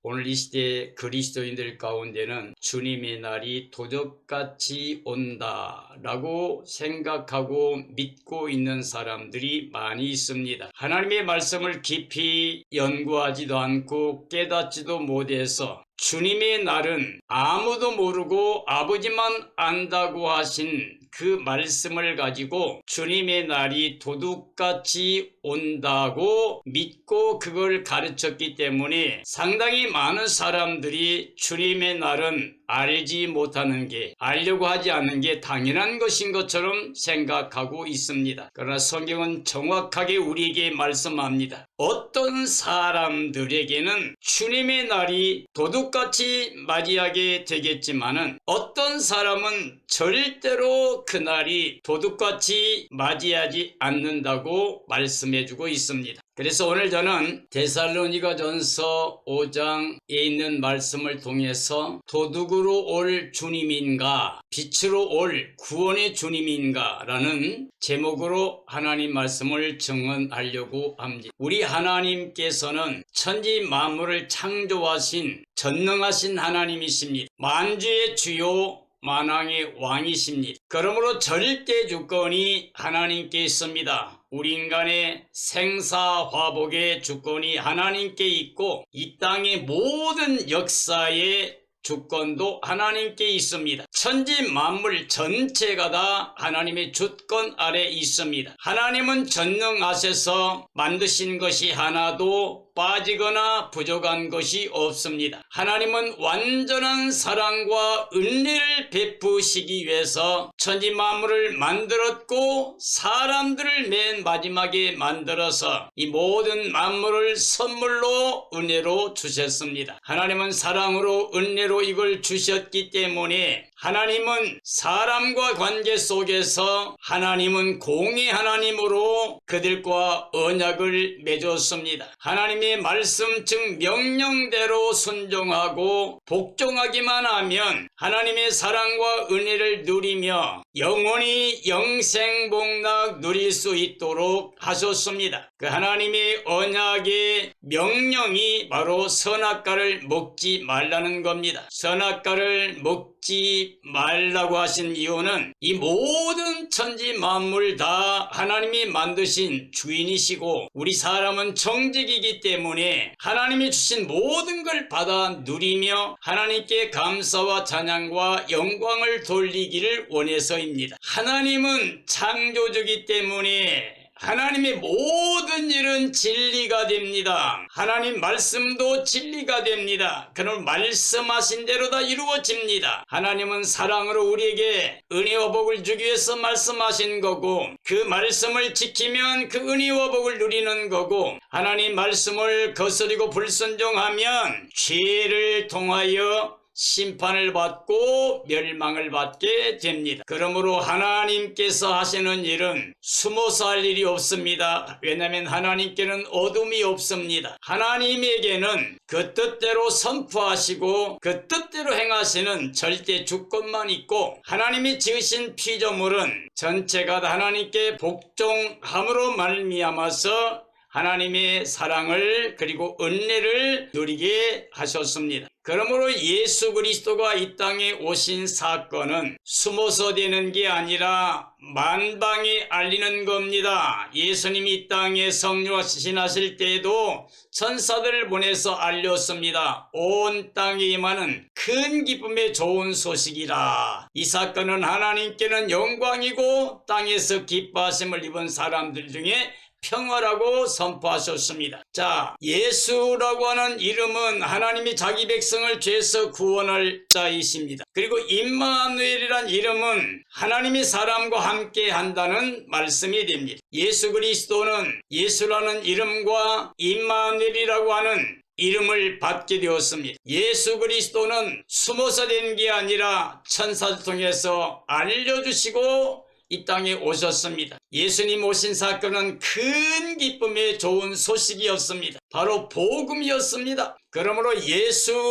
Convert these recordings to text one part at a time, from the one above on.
오늘 이 시대 그리스도인들 가운데는 주님의 날이 도적같이 온다라고 생각하고 믿고 있는 사람들이 많이 있습니다. 하나님의 말씀을 깊이 연구하지도 않고 깨닫지도 못해서 주님의 날은 아무도 모르고 아버지만 안다고 하신 그 말씀을 가지고 주님의 날이 도둑같이 온다고 믿고 그걸 가르쳤기 때문에 상당히 많은 사람들이 주님의 날은 알지 못하는 게, 알려고 하지 않는 게 당연한 것인 것처럼 생각하고 있습니다. 그러나 성경은 정확하게 우리에게 말씀합니다. 어떤 사람들에게는 주님의 날이 도둑같이 맞이하게 되겠지만은 어떤 사람은 절대로 그 날이 도둑같이 맞이하지 않는다고 말씀해주고 있습니다. 그래서 오늘 저는 데살로니가전서 5장에 있는 말씀을 통해서 도둑으로 올 주님인가 빛으로 올 구원의 주님인가 라는 제목으로 하나님 말씀을 증언하려고 합니다. 우리 하나님께서는 천지 만물을 창조하신 전능하신 하나님이십니다. 만주의 주요 만왕의 왕이십니다. 그러므로 절대 주권이 하나님께 있습니다. 우리 인간의 생사화복의 주권이 하나님께 있고 이 땅의 모든 역사의 주권도 하나님께 있습니다. 천지 만물 전체가 다 하나님의 주권 아래 있습니다. 하나님은 전능하셔서 만드신 것이 하나도 빠지거나 부족한 것이 없습니다. 하나님은 완전한 사랑과 은혜를 베푸시기 위해서 천지 만물을 만들었고 사람들을 맨 마지막에 만들어서 이 모든 만물을 선물로 은혜로 주셨습니다. 하나님은 사랑으로 은혜로 이걸 주셨기 때문에 하나님은 사람과 관계 속에서 하나님은 공의 하나님으로 그들과 언약을 맺었습니다. 하나님의 말씀 즉 명령대로 순종하고 복종하기만 하면 하나님의 사랑과 은혜를 누리며 영원히 영생복락 누릴 수 있도록 하셨습니다. 그 하나님의 언약의 명령이 바로 선악과를 먹지 말라는 겁니다. 선악과를 먹지 말라고 하신 이유는 이 모든 천지 만물 다 하나님이 만드신 주인이시고 우리 사람은 정직이기 때문에 하나님이 주신 모든 걸 받아 누리며 하나님께 감사와 찬양과 영광을 돌리기를 원해서입니다. 하나님은 창조주이기 때문에 하나님의 모든 일은 진리가 됩니다. 하나님 말씀도 진리가 됩니다. 그럼 말씀하신 대로 다 이루어집니다. 하나님은 사랑으로 우리에게 은혜와 복을 주기 위해서 말씀하신 거고 그 말씀을 지키면 그 은혜와 복을 누리는 거고 하나님 말씀을 거스리고 불순종하면 죄를 통하여 심판을 받고 멸망을 받게 됩니다. 그러므로 하나님께서 하시는 일은 숨어서 할 일이 없습니다. 왜냐하면 하나님께는 어둠이 없습니다. 하나님에게는 그 뜻대로 선포하시고 그 뜻대로 행하시는 절대 주권만 있고 하나님이 지으신 피조물은 전체가 다 하나님께 복종함으로 말미암아서 하나님의 사랑을 그리고 은혜를 누리게 하셨습니다. 그러므로 예수 그리스도가 이 땅에 오신 사건은 숨어서 되는 게 아니라 만방에 알리는 겁니다. 예수님이 이 땅에 성령과 시신하실 때에도 천사들을 보내서 알렸습니다. 온 땅에 임하는 큰 기쁨의 좋은 소식이라. 이 사건은 하나님께는 영광이고 땅에서 기뻐하심을 입은 사람들 중에 평화라고 선포하셨습니다. 자, 예수라고 하는 이름은 하나님이 자기 백성을 죄에서 구원할 자이십니다. 그리고 임마누엘이란 이름은 하나님이 사람과 함께 한다는 말씀이 됩니다. 예수 그리스도는 예수라는 이름과 임마누엘이라고 하는 이름을 받게 되었습니다. 예수 그리스도는 숨어서 된 게 아니라 천사를 통해서 알려주시고 이 땅에 오셨습니다. 예수님 오신 사건은 큰 기쁨의 좋은 소식이었습니다. 바로 복음이었습니다. 그러므로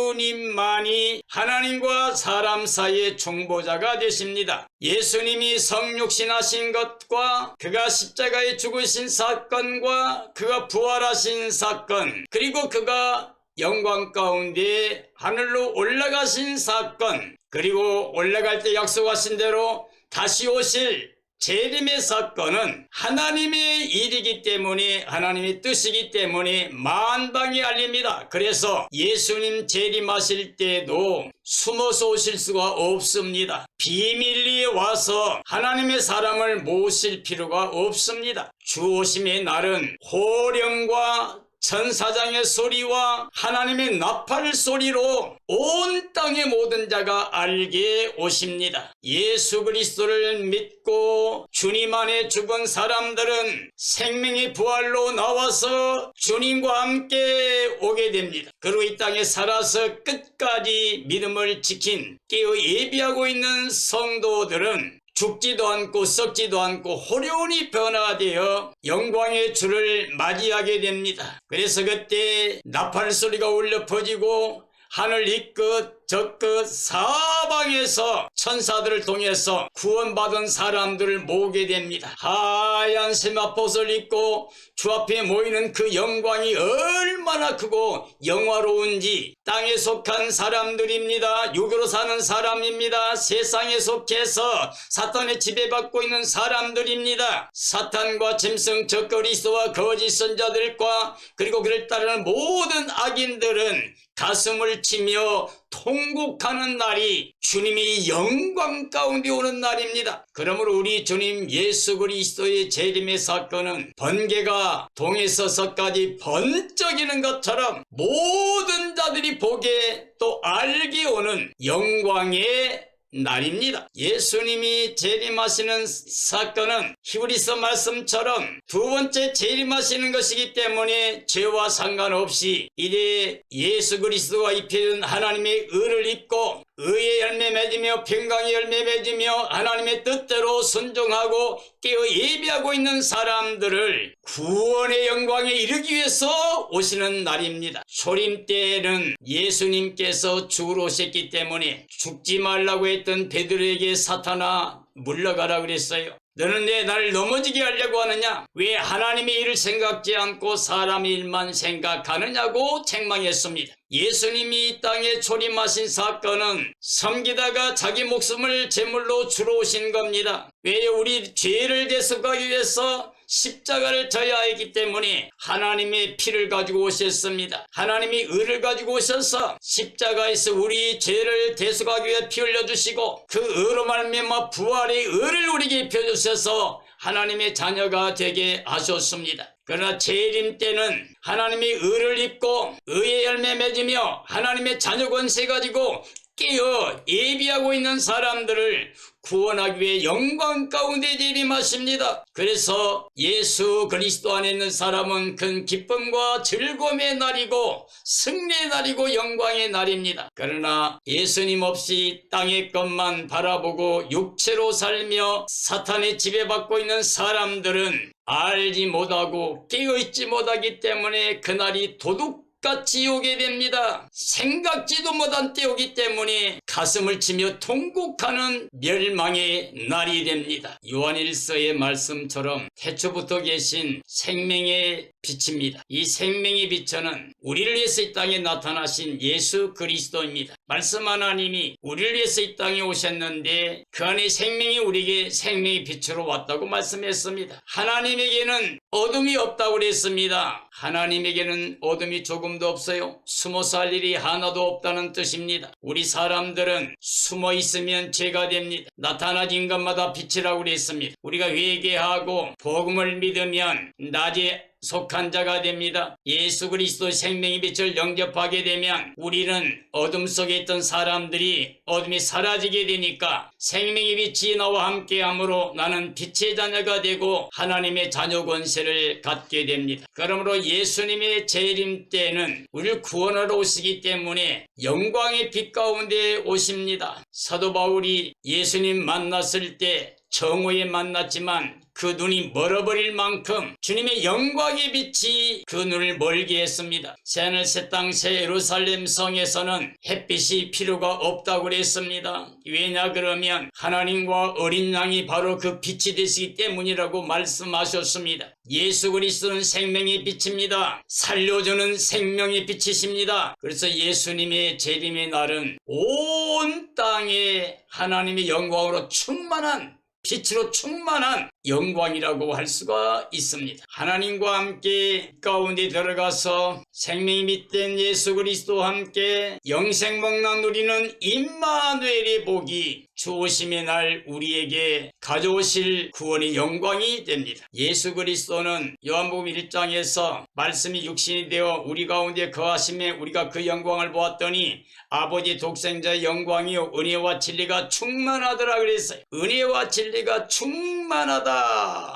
예수님만이 하나님과 사람 사이의 중보자가 되십니다. 예수님이 성육신하신 것과 그가 십자가에 죽으신 사건과 그가 부활하신 사건 그리고 그가 영광 가운데 하늘로 올라가신 사건, 그리고 올라갈 때 약속하신 대로 다시 오실 재림의 사건은 하나님의 일이기 때문에, 하나님의 뜻이기 때문에 만방에 알립니다. 그래서 예수님 재림하실 때도 숨어서 오실 수가 없습니다. 비밀리에 와서 하나님의 사람을 모실 필요가 없습니다. 주 오심의 날은 호령과 천사장의 소리와 하나님의 나팔 소리로 온 땅의 모든 자가 알게 오십니다. 예수 그리스도를 믿고 주님 안에 죽은 사람들은 생명의 부활로 나와서 주님과 함께 오게 됩니다. 그리고 이 땅에 살아서 끝까지 믿음을 지킨 깨어 예비하고 있는 성도들은 죽지도 않고 썩지도 않고 호련히 변화되어 영광의 주를 맞이하게 됩니다. 그래서 그때 나팔 소리가 울려 퍼지고 하늘 이 끝 저 끝 사방에서 천사들을 통해서 구원받은 사람들을 모으게 됩니다. 하얀 세마포를 입고 주 앞에 모이는 그 영광이 얼마나 크고 영화로운지, 땅에 속한 사람들입니다. 육으로 사는 사람입니다. 세상에 속해서 사탄의 지배받고 있는 사람들입니다. 사탄과 짐승 적그리스도와 거짓 선자들과 그리고 그를 따르는 모든 악인들은 가슴을 치며 통곡하는 날이 주님이 영광 가운데 오는 날입니다. 그러므로 우리 주님 예수 그리스도의 재림의 사건은 번개가 동에서 서까지 번쩍이는 것처럼 모든 자들이 보게 또 알게 오는 영광의 날입니다. 예수님이 재림하시는 사건은 히브리서 말씀처럼 두 번째 재림하시는 것이기 때문에 죄와 상관없이 이제 예수 그리스도가 입혀준 하나님의 의를 입고 의의 열매 맺으며 평강의 열매 맺으며 하나님의 뜻대로 순종하고 깨어 예비하고 있는 사람들을 구원의 영광에 이르기 위해서 오시는 날입니다. 초림 때에는 예수님께서 죽으러 오셨기 때문에 죽지 말라고 했던 베드로에게 사탄아 물러가라 그랬어요. 너는 내 나를 넘어지게 하려고 하느냐? 왜 하나님의 일을 생각지 않고 사람의 일만 생각하느냐고 책망했습니다. 예수님이 이 땅에 초림하신 사건은 섬기다가 자기 목숨을 제물로 주러 오신 겁니다. 왜? 우리 죄를 대속하기 위해서 십자가를 져야 했기 때문에 하나님의 피를 가지고 오셨습니다. 하나님이 의를 가지고 오셔서 십자가에서 우리 죄를 대속하기 위해 피 흘려주시고 그 의로 말미암아 부활의 의를 우리에게 입혀주셔서 하나님의 자녀가 되게 하셨습니다. 그러나 재림 때는 하나님의 의를 입고 의의 열매 맺으며 하나님의 자녀 권세 가지고 깨어 예비하고 있는 사람들을 구원하기 위해 영광 가운데 재림하십니다. 그래서 예수 그리스도 안에 있는 사람은 큰 기쁨과 즐거움의 날이고 승리의 날이고 영광의 날입니다. 그러나 예수님 없이 땅의 것만 바라보고 육체로 살며 사탄의 지배받고 있는 사람들은 알지 못하고 깨어있지 못하기 때문에 그날이 도둑같이 오게 됩니다. 생각지도 못한 때 오기 때문에 가슴을 치며 통곡하는 멸망의 날이 됩니다. 요한일서의 말씀처럼 태초부터 계신 생명의 빛입니다. 이 생명의 빛은 우리를 위해서 이 땅에 나타나신 예수 그리스도입니다. 말씀 하나님이 우리를 위해서 이 땅에 오셨는데 그 안에 생명이 우리에게 생명의 빛으로 왔다고 말씀했습니다. 하나님에게는 어둠이 없다고 그랬습니다. 하나님에게는 어둠이 조금도 없어요. 숨어 살 일이 하나도 없다는 뜻입니다. 우리 사람들은 숨어 있으면 죄가 됩니다. 나타나진 것마다 빛이라고 그랬습니다. 우리가 회개하고 복음을 믿으면 낮에 속한 자가 됩니다. 예수 그리스도 생명의 빛을 영접하게 되면 우리는 어둠 속에 있던 사람들이 어둠이 사라지게 되니까 생명의 빛이 나와 함께함으로 나는 빛의 자녀가 되고 하나님의 자녀 권세를 갖게 됩니다. 그러므로 예수님의 재림 때는 우리를 구원하러 오시기 때문에 영광의 빛 가운데 오십니다. 사도 바울이 예수님 만났을 때 정오에 만났지만 그 눈이 멀어버릴 만큼 주님의 영광의 빛이 그 눈을 멀게 했습니다. 새하늘 새 땅 새 예루살렘 성에서는 햇빛이 필요가 없다고 그랬습니다. 왜냐 그러면 하나님과 어린 양이 바로 그 빛이 되시기 때문이라고 말씀하셨습니다. 예수 그리스도는 생명의 빛입니다. 살려주는 생명의 빛이십니다. 그래서 예수님의 재림의 날은 온 땅에 하나님의 영광으로 충만한, 빛으로 충만한 영광이라고 할 수가 있습니다. 하나님과 함께 가운데 들어가서 생명이 빛된 예수 그리스도와 함께 영생 복락 누리는 임마누엘의 복이 주 오심의 날 우리에게 가져오실 구원의 영광이 됩니다. 예수 그리스도는 요한복음 1장에서 말씀이 육신이 되어 우리 가운데 거하심에 우리가 그 영광을 보았더니 아버지 독생자의 영광이요 은혜와 진리가 충만하더라 그랬어요. 은혜와 진리가 충만하다.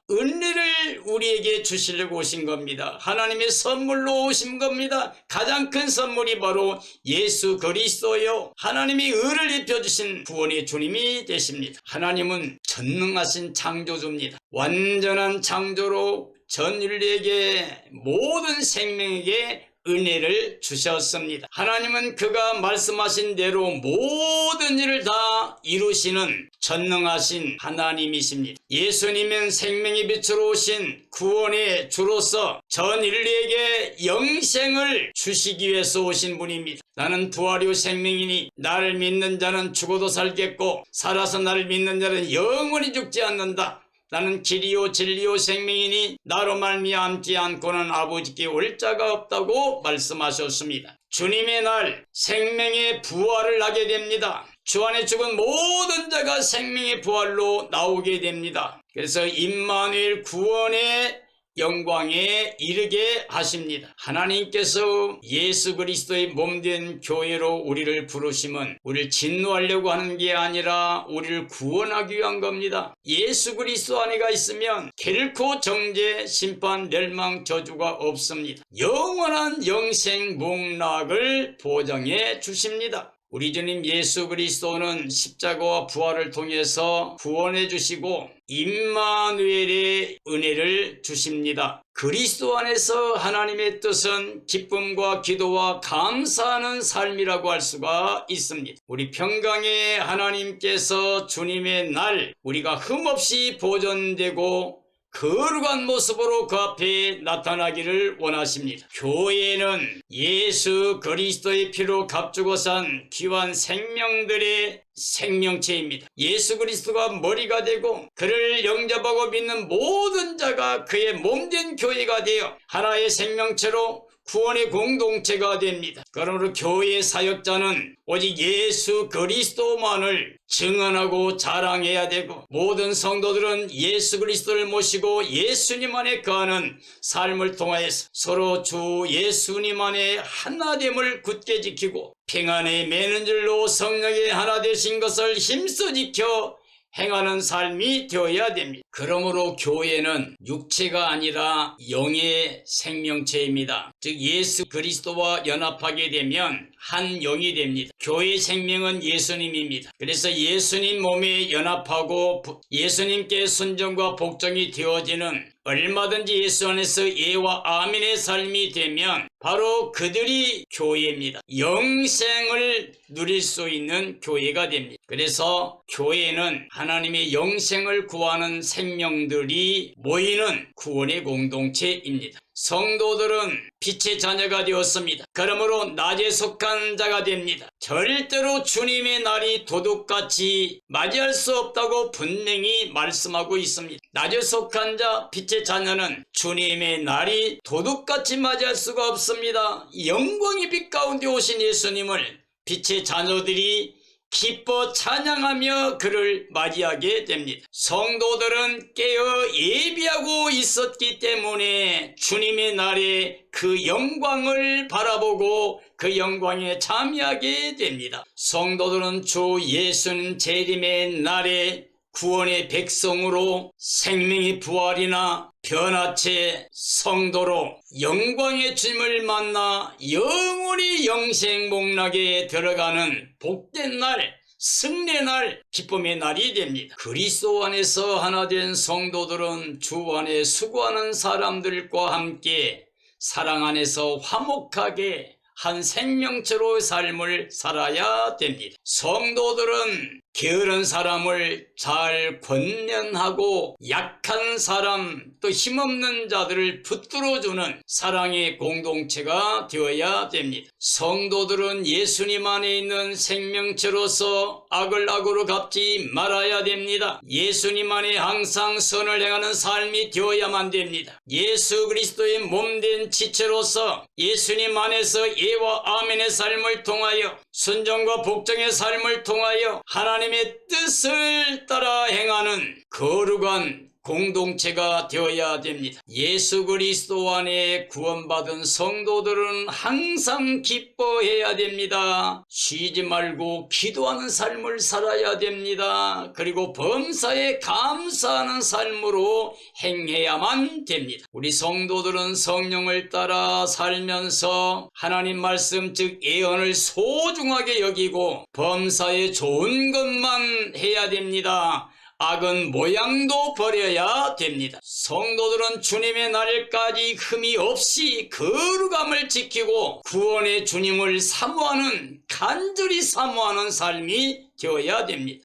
은혜를 우리에게 주시려고 오신 겁니다. 하나님의 선물로 오신 겁니다. 가장 큰 선물이 바로 예수 그리스도요. 하나님이 의를 입혀주신 구원의 주님이 되십니다. 하나님은 전능하신 창조주입니다. 완전한 창조로 전 인류에게 모든 생명에게 은혜를 주셨습니다. 하나님은 그가 말씀하신 대로 모든 일을 다 이루시는 전능하신 하나님이십니다. 예수님은 생명의 빛으로 오신 구원의 주로서 전 인류에게 영생을 주시기 위해서 오신 분입니다. 나는 부활이요 생명이니 나를 믿는 자는 죽어도 살겠고 살아서 나를 믿는 자는 영원히 죽지 않는다. 나는 길이요 진리요 생명이니 나로 말미암지 않고는 아버지께 올 자가 없다고 말씀하셨습니다. 주님의 날 생명의 부활을 하게 됩니다. 주 안에 죽은 모든 자가 생명의 부활로 나오게 됩니다. 그래서 임마누엘 구원의 영광에 이르게 하십니다. 하나님께서 예수 그리스도의 몸된 교회로 우리를 부르심은 우리를 진노하려고 하는 게 아니라 우리를 구원하기 위한 겁니다. 예수 그리스도 안에가 있으면 결코 정죄, 심판, 멸망, 저주가 없습니다. 영원한 영생 복락을 보장해 주십니다. 우리 주님 예수 그리스도는 십자가와 부활을 통해서 구원해 주시고 임마누엘의 은혜를 주십니다. 그리스도 안에서 하나님의 뜻은 기쁨과 기도와 감사하는 삶이라고 할 수가 있습니다. 우리 평강의 하나님께서 주님의 날 우리가 흠없이 보존되고 거룩한 모습으로 그 앞에 나타나기를 원하십니다. 교회는 예수 그리스도의 피로 값주고 산 귀한 생명들의 생명체입니다. 예수 그리스도가 머리가 되고 그를 영접하고 믿는 모든 자가 그의 몸된 교회가 되어 하나의 생명체로 구원의 공동체가 됩니다. 그러므로 교회의 사역자는 오직 예수 그리스도만을 증언하고 자랑해야 되고 모든 성도들은 예수 그리스도를 모시고 예수님 안에 거하는 삶을 통하여서 서로 주 예수님 안에 하나됨을 굳게 지키고 평안의 매는줄로 성령의 하나 되신 것을 힘써 지켜 행하는 삶이 되어야 됩니다. 그러므로 교회는 육체가 아니라 영의 생명체입니다. 즉 예수 그리스도와 연합하게 되면 한 영이 됩니다. 교회의 생명은 예수님입니다. 그래서 예수님 몸에 연합하고 예수님께 순종과 복종이 되어지는 얼마든지 예수 안에서 예와 아멘의 삶이 되면 바로 그들이 교회입니다. 영생을 누릴 수 있는 교회가 됩니다. 그래서 교회는 하나님의 영생을 구하는 생명들이 모이는 구원의 공동체입니다. 성도들은 빛의 자녀가 되었습니다. 그러므로 낮에 속한 자가 됩니다. 절대로 주님의 날이 도둑같이 맞이할 수 없다고 분명히 말씀하고 있습니다. 낮에 속한 자, 빛의 자녀는 주님의 날이 도둑같이 맞이할 수가 없습니다. 영광의 빛 가운데 오신 예수님을 빛의 자녀들이 기뻐 찬양하며 그를 맞이하게 됩니다. 성도들은 깨어 예비하고 있었기 때문에 주님의 날에 그 영광을 바라보고 그 영광에 참여하게 됩니다. 성도들은 주 예수님 재림의 날에 구원의 백성으로 생명의 부활이나 변화체 성도로 영광의 주님을 만나 영원히 영생 복락에 들어가는 복된 날 승리의 날, 기쁨의 날이 됩니다. 그리스도 안에서 하나 된 성도들은 주 안에 수고하는 사람들과 함께 사랑 안에서 화목하게 한 생명체로의 삶을 살아야 됩니다. 성도들은 게으른 사람을 잘 권면하고 약한 사람 또 힘없는 자들을 붙들어주는 사랑의 공동체가 되어야 됩니다. 성도들은 예수님 안에 있는 생명체로서 악을 악으로 갚지 말아야 됩니다. 예수님 안에 항상 선을 행하는 삶이 되어야만 됩니다. 예수 그리스도의 몸된 지체로서 예수님 안에서 예와 아멘의 삶을 통하여 순종과 복종의 삶을 통하여 하나님의 뜻을 따라 행하는 거룩한 공동체가 되어야 됩니다. 예수 그리스도 안에 구원받은 성도들은 항상 기뻐해야 됩니다. 쉬지 말고 기도하는 삶을 살아야 됩니다. 그리고 범사에 감사하는 삶으로 행해야만 됩니다. 우리 성도들은 성령을 따라 살면서 하나님 말씀 즉 예언을 소중하게 여기고 범사에 좋은 것만 해야 됩니다. 악은 모양도 버려야 됩니다. 성도들은 주님의 날까지 흠이 없이 거룩함을 지키고 구원의 주님을 사모하는 간절히 사모하는 삶이 되어야 됩니다.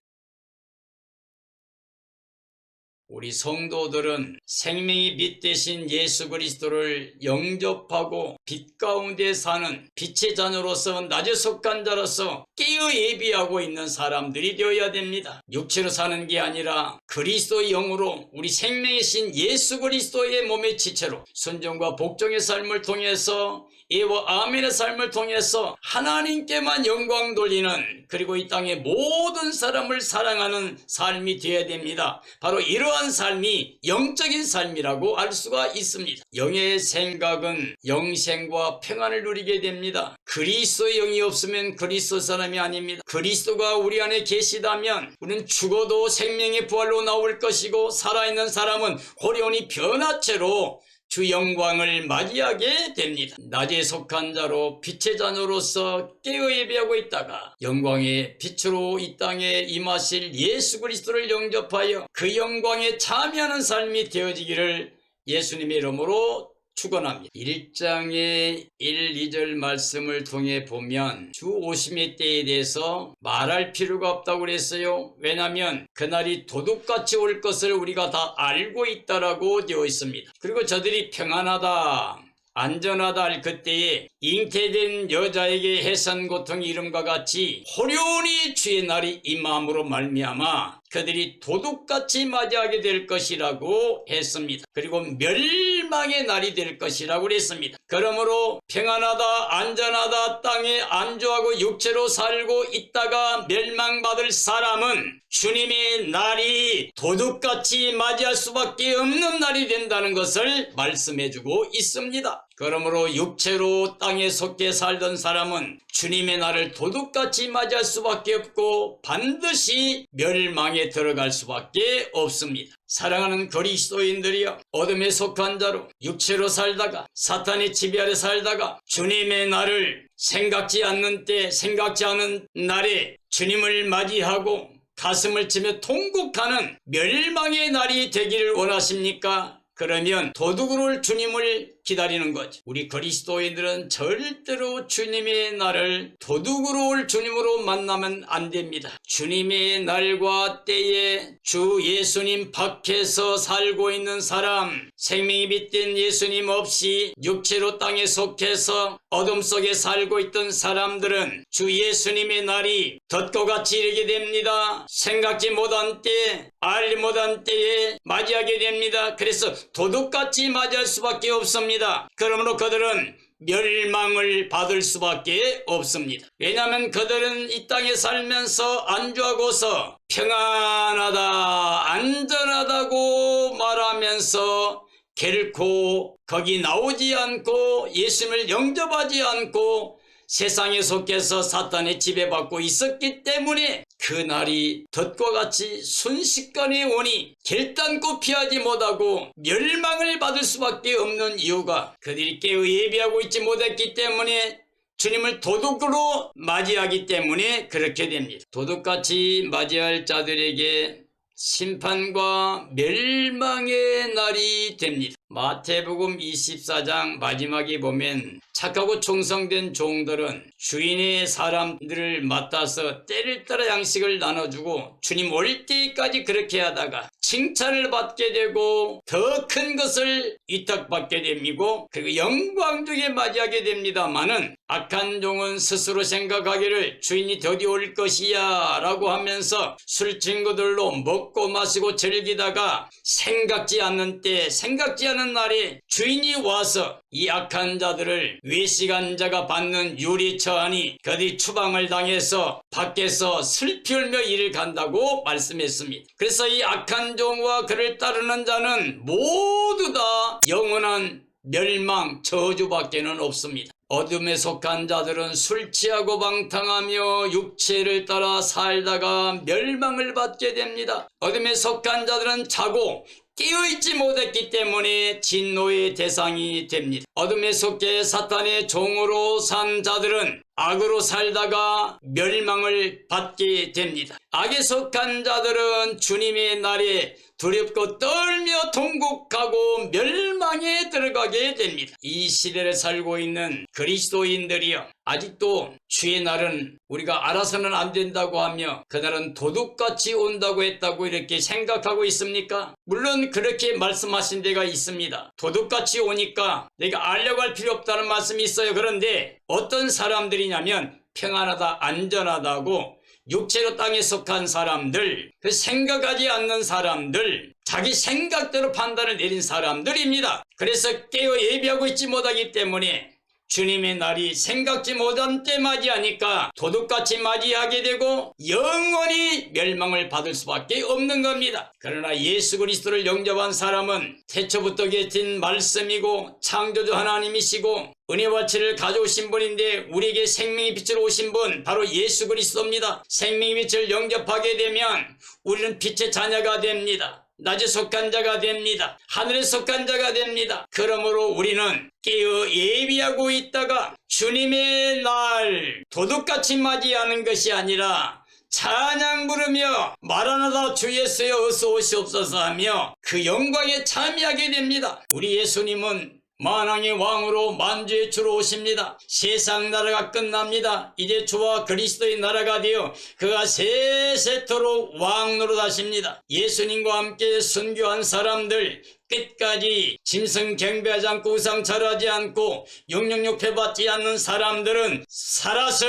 우리 성도들은 생명이 빛 대신 예수 그리스도를 영접하고 빛 가운데 사는 빛의 자녀로서 낮에 속한 자로서 깨어 예비하고 있는 사람들이 되어야 됩니다. 육체로 사는 게 아니라 그리스도의 영으로 우리 생명이신 예수 그리스도의 몸의 지체로 순종과 복종의 삶을 통해서 예와 아멘의 삶을 통해서 하나님께만 영광 돌리는 그리고 이 땅의 모든 사람을 사랑하는 삶이 되어야 됩니다. 바로 이러한 삶이 영적인 삶이라고 알 수가 있습니다. 영의 생각은 영생과 평안을 누리게 됩니다. 그리스도의 영이 없으면 그리스도 사람이 아닙니다. 그리스도가 우리 안에 계시다면 우리는 죽어도 생명의 부활로 나올 것이고 살아있는 사람은 호련히 변화체로 주 영광을 맞이하게 됩니다. 낮에 속한 자로 빛의 자녀로서 깨어 예배하고 있다가 영광의 빛으로 이 땅에 임하실 예수 그리스도를 영접하여 그 영광에 참여하는 삶이 되어지기를 예수님의 이름으로 축원합니다. 1장의 1, 2절 말씀을 통해 보면 주 오심의 때에 대해서 말할 필요가 없다고 그랬어요. 왜냐하면 그날이 도둑같이 올 것을 우리가 다 알고 있다라고 되어 있습니다. 그리고 저들이 평안하다 안전하다 할 그때에 잉태된 여자에게 해산 고통이 이름과 같이 호련히 주의 날이 임함으로 말미암아 그들이 도둑같이 맞이하게 될 것이라고 했습니다. 그리고 멸망의 날이 될 것이라고 그랬습니다. 그러므로 평안하다 안전하다 땅에 안주하고 육체로 살고 있다가 멸망받을 사람은 주님의 날이 도둑같이 맞이할 수밖에 없는 날이 된다는 것을 말씀해주고 있습니다. 그러므로 육체로 땅에 속해 살던 사람은 주님의 날을 도둑같이 맞이할 수밖에 없고 반드시 멸망에 들어갈 수밖에 없습니다. 사랑하는 그리스도인들이여, 어둠에 속한 자로 육체로 살다가 사탄의 지배 아래 살다가 주님의 날을 생각지 않는 때 생각지 않은 날에 주님을 맞이하고 가슴을 치며 통곡하는 멸망의 날이 되기를 원하십니까? 그러면 도둑으로 올 주님을 기다리는 거죠. 우리 그리스도인들은 절대로 주님의 날을 도둑으로 올 주님으로 만나면 안 됩니다. 주님의 날과 때에 주 예수님 밖에서 살고 있는 사람, 생명이 빛된 예수님 없이 육체로 땅에 속해서 어둠 속에 살고 있던 사람들은 주 예수님의 날이 덫과 같이 이르게 됩니다. 생각지 못한 때, 알지 못한 때에 맞이하게 됩니다. 그래서 도둑같이 맞이할 수밖에 없습니다. 그러므로 그들은 멸망을 받을 수밖에 없습니다. 왜냐하면 그들은 이 땅에 살면서 안주하고서 평안하다 안전하다고 말하면서 결코 거기 나오지 않고 예수님을 영접하지 않고 세상에 속해서 사탄의 지배받고 있었기 때문에 그날이 덫과 같이 순식간에 오니 결단코 피하지 못하고 멸망을 받을 수밖에 없는 이유가 그들이 깨어 예비하고 있지 못했기 때문에 주님을 도둑으로 맞이하기 때문에 그렇게 됩니다. 도둑같이 맞이할 자들에게 심판과 멸망의 날이 됩니다. 마태복음 24장 마지막에 보면 착하고 충성된 종들은 주인의 사람들을 맡아서 때를 따라 양식을 나눠주고 주님 올 때까지 그렇게 하다가 칭찬을 받게 되고 더 큰 것을 위탁받게 됩니고 그리고 영광되게 맞이하게 됩니다마는 악한 종은 스스로 생각하기를 주인이 드디어 올 것이야 라고 하면서 술 친구들로 먹고 마시고 즐기다가 생각지 않는 때 생각지 않은 날에 주인이 와서 이 악한 자들을 외식한 자가 받는 유리처하니 그들이 추방을 당해서 밖에서 슬피 울며 이를 간다고 말씀했습니다. 그래서 이 악한 종과 그를 따르는 자는 모두 다 영원한 멸망 저주밖에는 없습니다. 어둠에 속한 자들은 술 취하고 방탕하며 육체를 따라 살다가 멸망을 받게 됩니다. 어둠에 속한 자들은 자고 깨어있지 못했기 때문에 진노의 대상이 됩니다. 어둠에 속해 사탄의 종으로 산 자들은 악으로 살다가 멸망을 받게 됩니다. 악에 속한 자들은 주님의 날에 두렵고 떨며 통곡하고 멸망에 들어가게 됩니다. 이 시대를 살고 있는 그리스도인들이여, 아직도 주의 날은 우리가 알아서는 안 된다고 하며 그날은 도둑같이 온다고 했다고 이렇게 생각하고 있습니까? 물론 그렇게 말씀하신 데가 있습니다. 도둑같이 오니까 내가 알려고 할 필요 없다는 말씀이 있어요. 그런데 어떤 사람들이냐면 평안하다, 안전하다고 육체로 땅에 속한 사람들, 그 생각하지 않는 사람들, 자기 생각대로 판단을 내린 사람들입니다. 그래서 깨어 예비하고 있지 못하기 때문에 주님의 날이 생각지 못한 때 맞이하니까 도둑같이 맞이하게 되고 영원히 멸망을 받을 수밖에 없는 겁니다. 그러나 예수 그리스도를 영접한 사람은 태초부터 계신 말씀이고 창조주 하나님이시고 은혜와 지를 가져오신 분인데 우리에게 생명의 빛으로 오신 분 바로 예수 그리스도입니다. 생명의 빛을 영접하게 되면 우리는 빛의 자녀가 됩니다. 낮에 속한 자가 됩니다. 하늘에 속한 자가 됩니다. 그러므로 우리는 깨어 예비하고 있다가 주님의 날 도둑같이 맞이하는 것이 아니라 찬양 부르며 마라나다 주 예수여 어서 오시옵소서 하며 그 영광에 참여하게 됩니다. 우리 예수님은 만왕의 왕으로 만주의 주로 오십니다. 세상 나라가 끝납니다. 이제 주와 그리스도의 나라가 되어 그가 세세토록 왕 노릇하십니다. 예수님과 함께 순교한 사람들, 끝까지 짐승 경배하지 않고 우상 절하지 않고 영영욕패 받지 않는 사람들은 살아서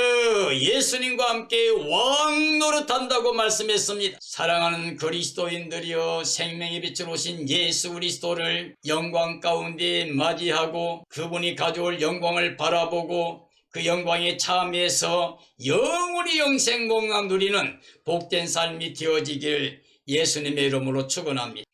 예수님과 함께 왕 노릇한다고 말씀했습니다. 사랑하는 그리스도인들이여, 생명의 빛으로 오신 예수 그리스도를 영광 가운데 맞이하고 그분이 가져올 영광을 바라보고 그 영광에 참여해서 영원히 영생 목락 누리는 복된 삶이 되어지길 예수님의 이름으로 축원합니다.